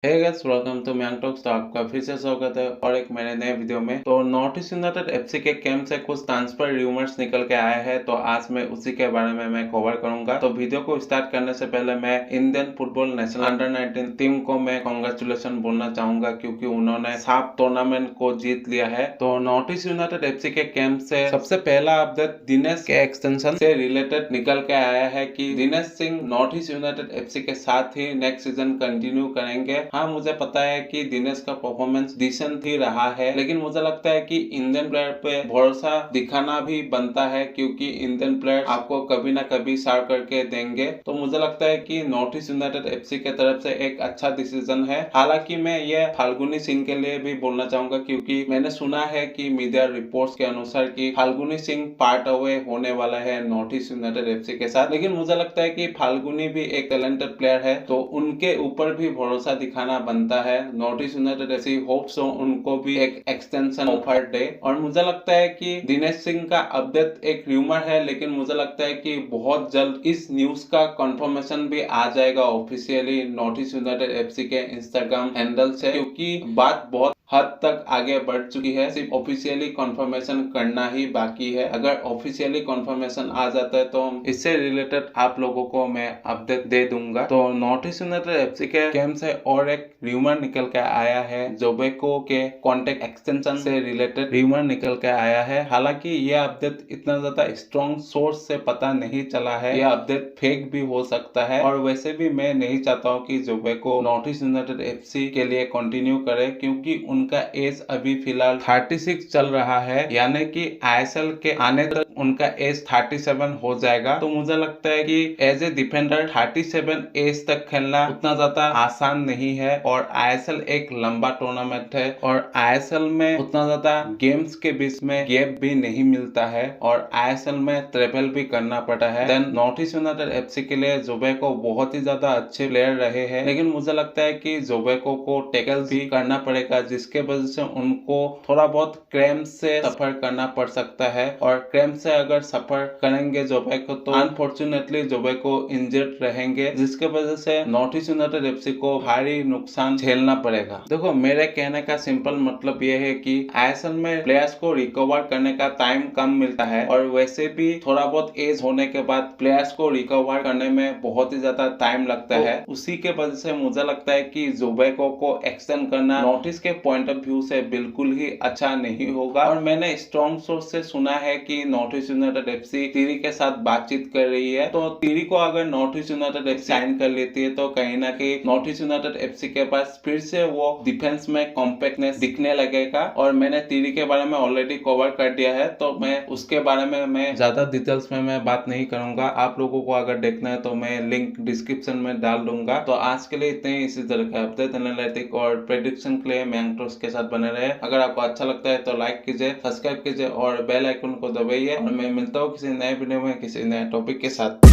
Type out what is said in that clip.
Hey guys, welcome to Mang Talks. तो आपका फिर से स्वागत है और एक मेरे नए वीडियो में। तो नॉर्थ ईस्ट यूनाइटेड एफसी के कैंप से कुछ ट्रांसफर रूमर्स निकल के आए हैं, तो आज मैं उसी के बारे में मैं कवर करूंगा। तो वीडियो को स्टार्ट करने से पहले मैं Indian football national under 19 team को मैं कांग्रेचुलेशन बोलना चाहूंगा, क्योंकि उन्होंने साफ टूर्नामेंट को जीत लिया है। तो नॉर्थ ईस्ट यूनाइटेड एफसी के कैंप से सबसे पहला अपडेट दिनेश के एक्सटेंशन से रिलेटेड निकल के आया है कि Dinesh Singh north East United FC के साथ ही नेक्स्ट सीजन कंटिन्यू करेंगे। हाँ, मुझे पता है कि दिनेश का परफॉर्मेंस डिसेंट ही रहा है, लेकिन मुझे लगता है कि इंडियन प्लेयर पे भरोसा दिखाना भी बनता है, क्योंकि इंडियन प्लेयर आपको कभी ना कभी सार करके देंगे। तो मुझे लगता है कि नॉर्थ ईस्ट यूनाइटेड एफसी के तरफ से एक अच्छा डिसीजन है। हालांकि मैं ये फाल्गुनी सिंह के लिए भी बोलना चाहूंगा, क्योंकि मैंने सुना है कि मीडिया रिपोर्ट्स के अनुसार कि फाल्गुनी सिंह पार्ट अवे होने वाला है नॉर्थ ईस्ट यूनाइटेड एफसी के साथ। लेकिन मुझे लगता है कि फाल्गुनी भी एक टैलेंटेड प्लेयर है, तो उनके ऊपर भी भरोसा दिखाना बनता है। नॉर्थ ईस्ट यूनाइटेड ऐसी होप्स हो उनको भी एक एक्सटेंशन ऑफर दे। और मुझे लगता है कि दिनेश सिंह का अपडेट एक र्यूमर है, लेकिन मुझे लगता है कि बहुत जल्द इस न्यूज का कंफर्मेशन भी आ जाएगा officially north East United FC के इंस्टाग्राम हैंडल से, क्योंकि बात बहुत हद तक आगे बढ़ चुकी है। सिर्फ ऑफिशियली कंफर्मेशन करना ही बाकी है। अगर ऑफिशियली कंफर्मेशन आ जाता है तो इससे रिलेटेड आप लोगों को मैं अपडेट दे दूंगा। तो नॉर्थ ईस्ट यूनाइटेड एफसी के कैंप से और एक र्यूमर निकल के आया है, जोबेको के कॉन्ट्रैक्ट एक्सटेंशन से रिलेटेड र्यूमर निकल के आया है। हालांकि यह अपडेट इतना ज्यादा स्ट्रॉन्ग सोर्स से पता नहीं चला है, यह अपडेट फेक भी हो सकता है। और वैसे भी मैं नहीं चाहता हूँ कि जोबेको नॉर्थ ईस्ट यूनाइटेड एफसी के लिए कंटिन्यू करे, क्योंकि उनका एज अभी फिलहाल 36 चल रहा है, यानी कि आईएसएल के आने तक उनका एज 37 हो जाएगा। तो मुझे लगता है कि एज ए डिफेंडर 37 एज तक खेलना उतना ज्यादा आसान नहीं है। और आईएसएल एक लंबा टूर्नामेंट है, और आईएसएल में उतना ज्यादा गेम्स के बीच में गैप भी नहीं मिलता है, और आईएसएल में ट्रेवल भी करना पड़ता है। Then North East United FC के लिए जोबेको बहुत ही ज्यादा अच्छे प्लेयर रहे हैं, लेकिन मुझे लगता है कि जोबेको को टैकल भी करना पड़ेगा, जिसके वजह से उनको थोड़ा बहुत क्रैम्प से सफर करना पड़ सकता है। और क्रैम्प से अगर सफर करेंगे जोबेको, तो अनफॉर्चुनेटली जोबेको इंजर्ड रहेंगे, जिसके वजह से नॉर्थ ईस्ट यूनाइटेड एफसी को भारी नुकसान झेलना पड़ेगा। देखो, मेरे कहने का सिंपल मतलब यह है कि आईएसएल में प्लेयर्स को रिकवर करने का टाइम कम मिलता है, और वैसे भी थोड़ा बहुत एज होने के बाद प्लेयर्स को रिकवर करने में बहुत ही ज्यादा टाइम लगता है। उसी के वजह से मुझे लगता है कि जोबेको को एक्सटेंड करना नॉर्थ ईस्ट के पॉइंट ऑफ व्यू से बिल्कुल ही अच्छा नहीं होगा। और मैंने स्ट्रॉन्ग सोर्स से सुना है कि नॉर्थ ईस्ट यूनाइटेड एफसी तीरी के साथ बातचीत कर रही है। तो तीरी को अगर North East United FC sign कर लेती है, तो कहीं ना कहीं नॉर्थ ईस्ट यूनाइटेड एफसी के पास फिर से वो डिफेंस में कॉम्पैक्टनेस दिखने लगेगा। और मैंने तीरी के बारे में ऑलरेडी कवर कर दिया है, तो मैं उसके बारे में मैं ज्यादा डिटेल्स में मैं बात नहीं करूंगा। आप लोगों को अगर देखना है तो मैं लिंक डिस्क्रिप्शन में डाल दूंगा। तो आज के लिए इतने ही। इसी तरह के अपडेट, एनालिटिक और प्रेडिक्शन के लिए मैंग टॉक्स के साथ बने रहे। अगर आपको अच्छा लगता है तो लाइक कीजिए, सब्सक्राइब कीजिए और बेल आइकन को दबाइए। और मैं मिलता हूँ किसी नए वीडियो में किसी नए टॉपिक के साथ।